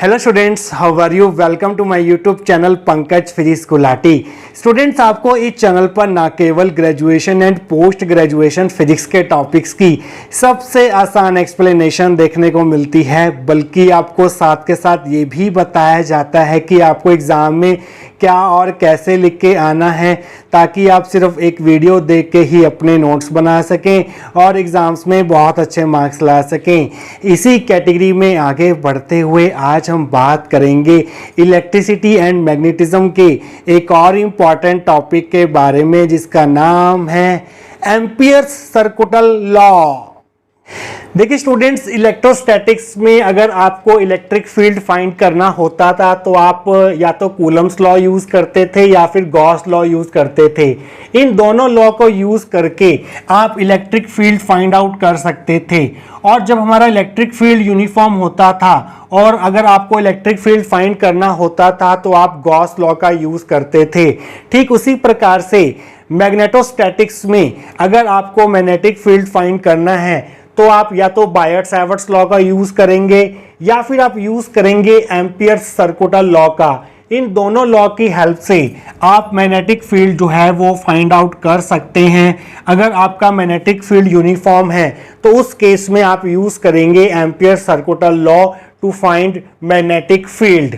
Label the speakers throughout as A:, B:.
A: Hello students, how are you? Welcome to my YouTube channel Pankaj physics Gulati. Students, आपको इस channel पर ना केवल graduation and post graduation physics के टॉपिक्स की सबसे आसान एक्सप्लेनेशन देखने को मिलती है, बल्कि आपको साथ के साथ ये भी बताया जाता है कि आपको एग्ज़ाम में क्या और कैसे लिख के आना है, ताकि आप सिर्फ एक वीडियो देख के ही अपने नोट्स बना सकें और एग्ज़ाम्स में बहुत अच्छे मार्क्स ला सकें। इसी कैटेगरी में आगे बढ़ते हुए आज हम बात करेंगे इलेक्ट्रिसिटी एंड मैग्नेटिज्म के एक और इम्पॉर्टेंट टॉपिक के बारे में, जिसका नाम है एम्पियर्स सर्कुटल लॉ। देखिए स्टूडेंट्स, इलेक्ट्रोस्टैटिक्स में अगर आपको इलेक्ट्रिक फील्ड फाइंड करना होता था तो आप या तो कूलम्स लॉ यूज करते थे या फिर गॉस लॉ यूज करते थे। इन दोनों लॉ को यूज करके आप इलेक्ट्रिक फील्ड फाइंड आउट कर सकते थे। और जब हमारा इलेक्ट्रिक फील्ड यूनिफॉर्म होता था और अगर आपको इलेक्ट्रिक फील्ड फाइंड करना होता था तो आप गॉस लॉ का यूज करते थे। ठीक उसी प्रकार से मैग्नेटोस्टैटिक्स में अगर आपको मैग्नेटिक फील्ड फाइंड करना है तो आप या तो बायट-सैवर्ट्स लॉ का यूज करेंगे या फिर आप यूज करेंगे एम्पियर्स सर्कुटल लॉ का। इन दोनों लॉ की हेल्प से आप मैग्नेटिक फील्ड जो है वो फाइंड आउट कर सकते हैं। अगर आपका मैग्नेटिक फील्ड यूनिफॉर्म है तो उस केस में आप यूज करेंगे Ampere's circuital law to find magnetic field.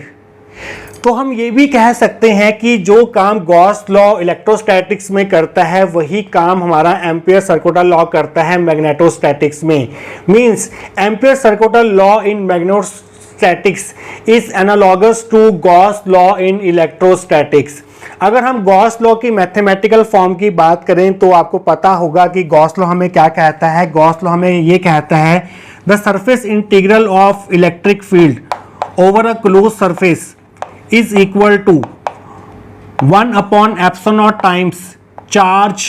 A: तो हम ये भी कह सकते हैं कि जो काम गॉस लॉ इलेक्ट्रोस्टैटिक्स में करता है वही काम हमारा एम्पियर सर्कुटल लॉ करता है मैग्नेटोस्टैटिक्स में। Means Ampere circuital law in magnetostatics is analogous to Gauss law in electrostatics. अगर हम गॉस लॉ की मैथमेटिकल फॉर्म की बात करें तो आपको पता होगा कि गॉस लॉ हमें क्या कहता है। गॉस लॉ हमें ये कहता है the surface integral of electric field over a close surface is equal to 1 upon epsilon naught times charge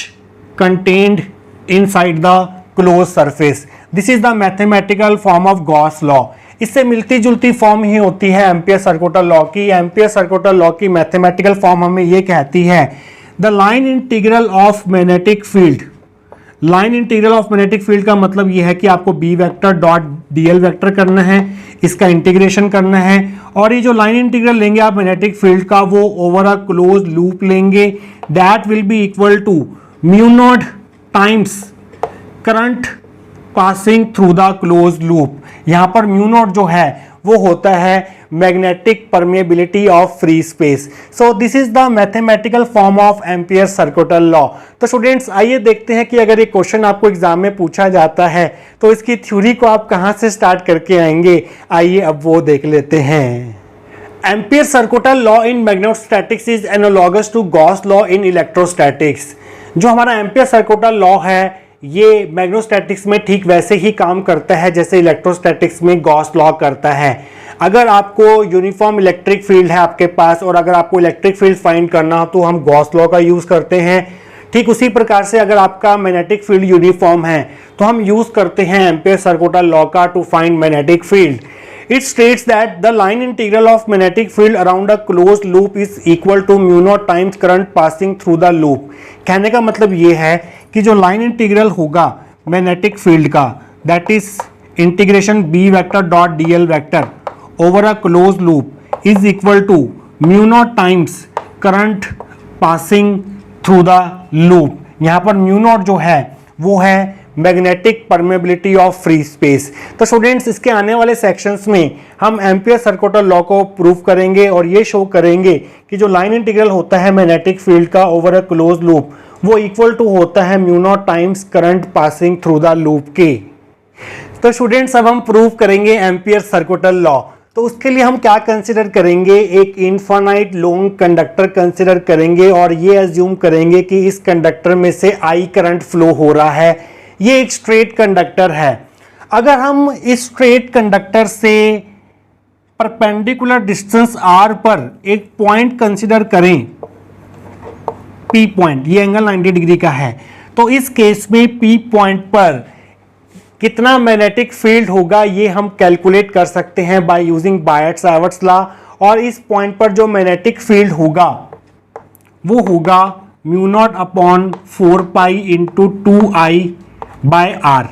A: contained inside the closed surface. This is the mathematical form of Gauss law. इससे मिलती जुलती form ही होती है Ampere circuital law की। Ampere circuital law की mathematical form हमें ये कहती है the line integral of magnetic field. Line integral of magnetic field का मतलब यह है कि आपको B vector dot DL vector करना है, इसका इंटीग्रेशन करना है और ये जो लाइन इंटीग्रल लेंगे आप मैग्नेटिक फील्ड का वो ओवर अ क्लोज लूप लेंगे। That will be equal to mu naught times current passing through the close loop. यहाँ पर म्यू नॉट जो है वो होता है magnetic permeability of free space. So this is the mathematical form of Ampere circuital law. तो students, आइए देखते हैं कि अगर ये क्वेश्चन आपको एग्जाम में पूछा जाता है तो इसकी थ्योरी को आप कहां से स्टार्ट करके आएंगे। आइए अब वो देख लेते हैं। Ampere circuital law in magnetostatics is analogous to Gauss law in electrostatics. जो हमारा एम्पियर सर्कुटल लॉ है ये मैग्नेटोस्टैटिक्स में ठीक वैसे ही काम करता है जैसे इलेक्ट्रोस्टैटिक्स में गॉस लॉ करता है। अगर आपको यूनिफॉर्म इलेक्ट्रिक फील्ड है आपके पास और अगर आपको इलेक्ट्रिक फील्ड फाइंड करना हो तो हम गॉस लॉ का यूज करते हैं। ठीक उसी प्रकार से अगर आपका मैग्नेटिक फील्ड यूनिफॉर्म है तो हम यूज करते हैं एम्पियर सर्कुटल लॉ का to find magnetic field. It states that the line integral of magnetic field around a closed loop is equal to mu naught times current passing through the loop। कहने का मतलब ये है कि जो line integral होगा magnetic field का that is integration B vector dot DL vector over a close loop is equal to mu naught times current passing through the loop. यहाँ पर म्यू नॉट जो है वो है magnetic permeability of free space. तो students, इसके आने वाले सेक्शंस में हम एम्पियर सर्कुटल लॉ को प्रूव करेंगे और ये शो करेंगे कि जो लाइन इंटीग्रल होता है मैग्नेटिक फील्ड का ओवर अ क्लोज लूप वो इक्वल टू होता है mu naught times current passing through the loop के। तो स्टूडेंट्स, अब हम प्रूव करेंगे एम्पियर सर्कुटल लॉ। तो उसके लिए हम क्या कंसिडर करेंगे, एक इनफाइनाइट लॉन्ग कंडक्टर कंसिडर करेंगे और ये एज्यूम करेंगे कि इस कंडक्टर में से आई करंट फ्लो हो रहा है। ये एक स्ट्रेट कंडक्टर है। अगर हम इस स्ट्रेट कंडक्टर से परपेंडिकुलर डिस्टेंस r पर एक पॉइंट कंसिडर करें, P पॉइंट, ये एंगल 90 डिग्री का है, तो इस केस में P पॉइंट पर कितना मैग्नेटिक फील्ड होगा ये हम कैलकुलेट कर सकते हैं बाय यूजिंग बायट-सैवर्ट्स लॉ। और इस पॉइंट पर जो मैग्नेटिक फील्ड होगा वो होगा mu naught upon 4 pi into 2i by R.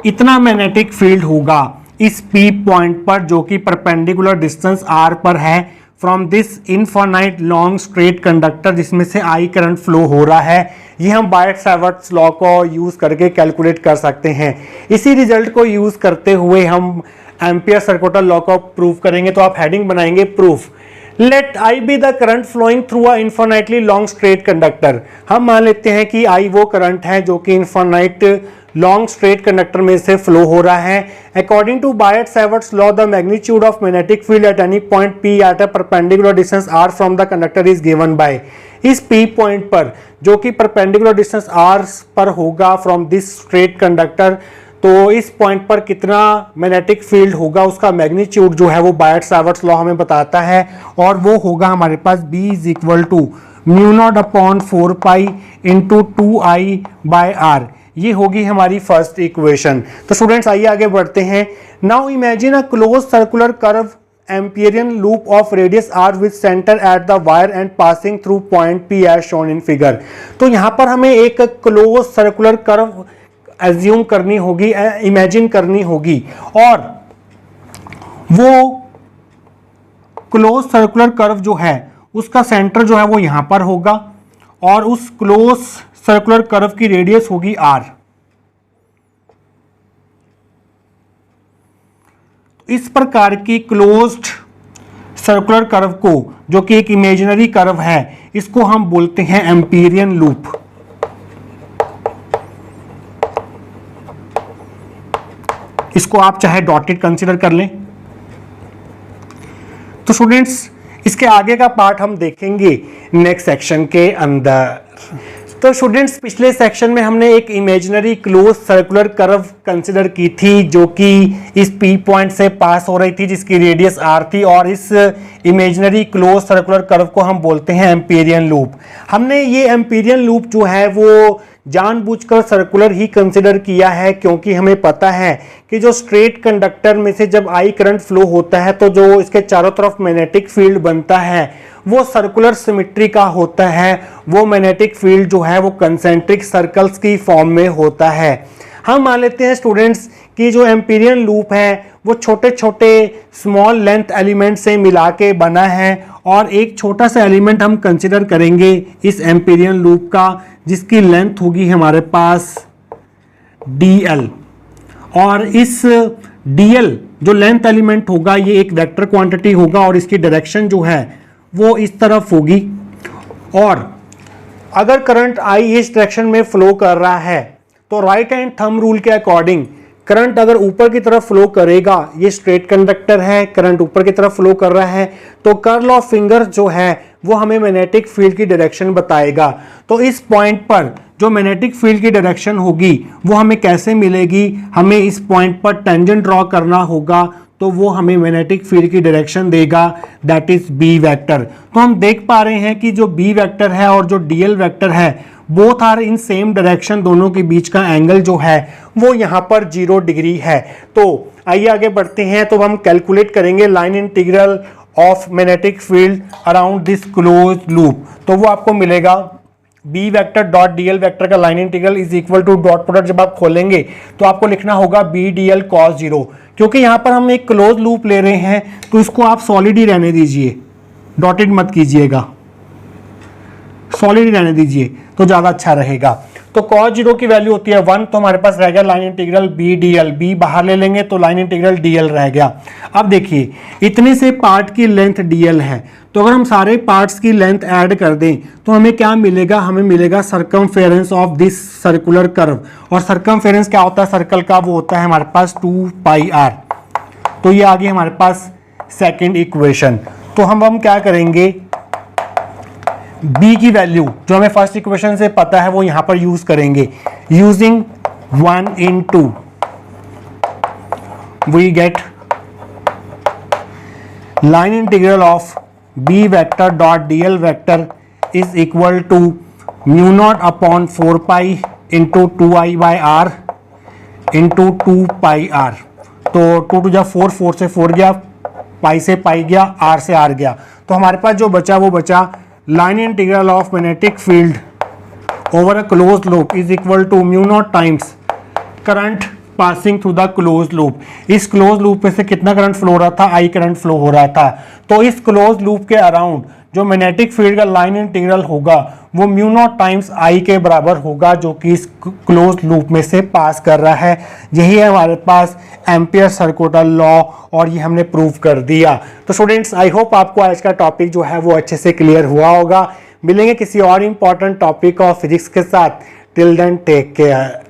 A: इतना मैग्नेटिक फील्ड होगा। इस P पॉइंट पर जो कि परपेंडिकुलर डिस्टेंस R पर है from this infinite long straight conductor जिसमें से I करंट फ्लो हो रहा है, ये हम बायट-सावर्ट्स लॉ को यूज करके कैलकुलेट कर सकते हैं। इसी रिजल्ट को यूज करते हुए हम एम्पियर सर्कुलर लॉ को प्रूव करेंगे। तो आप हेडिंग बनाएंगे proof. Let I be the current flowing through a infinitely long straight conductor. हम मान लेते हैं कि I वो करंट है जो कि इनफाइनाइट लॉन्ग स्ट्रेट कंडक्टर में से फ्लो हो रहा है। According to Biot Savart's law the magnitude of magnetic field at any point P at a perpendicular distance R from the conductor is given by. इस P पॉइंट पर जो कि perpendicular distance R पर होगा फ्रॉम दिस स्ट्रेट कंडक्टर, तो इस point पर कितना मैग्नेटिक फील्ड होगा उसका मैग्नीट्यूड जो है वो बायट-सावर्ट्स लॉ हमें बताता है, और वो होगा हमारे पास B is equal to mu naught upon 4 pi into 2I by R। ये होगी हमारी फर्स्ट इक्वेशन। तो स्टूडेंट्स आइए आगे बढ़ते हैं। Now imagine a close circular curve Amperian loop of radius R with centre at the wire and passing through point P as shown in figure. तो यहाँ पर हमें एक क्लोज सर्कुलर कर्व एज्यूम करनी होगी, इमेजिन करनी होगी, और वो क्लोज सर्कुलर कर्व जो है उसका सेंटर जो है वो यहां पर होगा, और उस क्लोज सर्कुलर कर्व की रेडियस होगी R। इस प्रकार की क्लोज्ड सर्कुलर कर्व को, जो कि एक इमेजिनरी कर्व है, इसको हम बोलते हैं एम्पीरियन लूप। इसको आप चाहे डॉटेड कंसीडर कर लें। तो स्टूडेंट्स इसके आगे का पार्ट हम देखेंगे नेक्स्ट सेक्शन के अंदर। तो स्टूडेंट्स पिछले सेक्शन में हमने एक imaginary close circular curve consider की थी जो कि इस P पॉइंट से पास हो रही थी, जिसकी रेडियस R थी, और इस इमेजिनरी क्लोज सर्कुलर कर्व को हम बोलते हैं एम्पीरियन लूप। हमने ये एम्पीरियन लूप जो है वो जानबूझकर सर्कुलर ही कंसीडर किया है, क्योंकि हमें पता है कि जो स्ट्रेट कंडक्टर में से जब I करंट फ्लो होता है तो जो इसके चारों तरफ मैग्नेटिक फील्ड बनता है वो सर्कुलर सिमेट्री का होता है। वो मैग्नेटिक फील्ड जो है वो कंसेंट्रिक सर्कल्स की फॉर्म में होता है। हम मान लेते हैं स्टूडेंट्स कि जो एम्पीरियन लूप है वो छोटे छोटे स्मॉल लेंथ एलिमेंट से मिला के बना है, और एक छोटा सा एलिमेंट हम कंसिडर करेंगे इस एम्पीरियन लूप का, जिसकी लेंथ होगी हमारे पास dl, और इस dl जो लेंथ एलिमेंट होगा ये एक वेक्टर क्वांटिटी होगा, और इसकी डायरेक्शन जो है वो इस तरफ होगी। और अगर करंट I इस डायरेक्शन में फ्लो कर रहा है तो राइट हैंड थंब रूल के अकॉर्डिंग करंट अगर ऊपर की तरफ फ्लो करेगा, ये स्ट्रेट कंडक्टर है, करंट ऊपर की तरफ फ्लो कर रहा है, तो कर्ल ऑफ फिंगर जो है वो हमें मैग्नेटिक फील्ड की डायरेक्शन बताएगा। तो इस पॉइंट पर जो मैग्नेटिक फील्ड की डायरेक्शन होगी वो हमें कैसे मिलेगी, हमें इस पॉइंट पर टेंजेंट ड्रॉ करना होगा, तो वो हमें मैग्नेटिक फील्ड की डायरेक्शन देगा, दैट इज बी वेक्टर। तो हम देख पा रहे हैं कि जो बी वेक्टर है और जो डीएल वेक्टर है both are in same direction, दोनों के बीच का एंगल जो है वो यहाँ पर 0 डिग्री है। तो आइए आगे बढ़ते हैं। तो हम कैलकुलेट करेंगे line integral of magnetic field around this close loop. तो वो आपको मिलेगा B vector dot DL vector का line integral is equal to dot product जब आप खोलेंगे तो आपको लिखना होगा बी डीएल कॉस 0। क्योंकि यहाँ पर हम एक क्लोज लूप ले रहे हैं तो इसको आप सॉलिड ही रहने दीजिए, डॉटेड मत कीजिएगा, सॉलिड ही रहने दीजिए तो ज़्यादा अच्छा रहेगा। तो cos 0 की वैल्यू होती है 1, तो हमारे पास रह गया line integral B dl, B बाहर ले लेंगे तो लाइन इंटीग्रल डीएल रह गया। अब देखिए इतने से पार्ट की लेंथ डीएल है, तो अगर हम सारे पार्ट्स की लेंथ ऐड कर दें तो हमें क्या मिलेगा, हमें मिलेगा circumference of this circular curve. और सर्कमफेरेंस क्या होता है सर्कल का, वो होता है हमारे पास 2 पाई आर। तो ये आ गई हमारे पास सेकेंड इक्वेशन। तो हम क्या करेंगे, b की वैल्यू जो हमें फर्स्ट इक्वेशन से पता है वो यहां पर यूज करेंगे। Using 1 in 2 we get line integral of b vector dot DL vector is equal to mu naught upon 4 pi into 2i by R into 2 pi R. तो 2 टू जा 4, 4 से 4 गया, पाई से पाई गया, r से r गया। तो हमारे पास जो बचा वो बचा line integral of magnetic field over a close loop is equal to mu naught times current passing through the close loop. इस क्लोज लूप में से कितना करंट फ्लो हो रहा था, आई करंट फ्लो हो रहा था। तो इस क्लोज लूप के अराउंड जो मैग्नेटिक फील्ड का लाइन इंटीग्रल होगा वो म्यू नॉट टाइम्स आई के बराबर होगा, जो कि इस क्लोज लूप में से पास कर रहा है। यही है हमारे पास एम्पियर सर्कुलर लॉ, और ये हमने प्रूव कर दिया। तो स्टूडेंट्स, आई होप आपको आज का टॉपिक जो है वो अच्छे से क्लियर हुआ होगा। मिलेंगे किसी और इंपॉर्टेंट टॉपिक ऑफ फिजिक्स के साथ। Till then take care.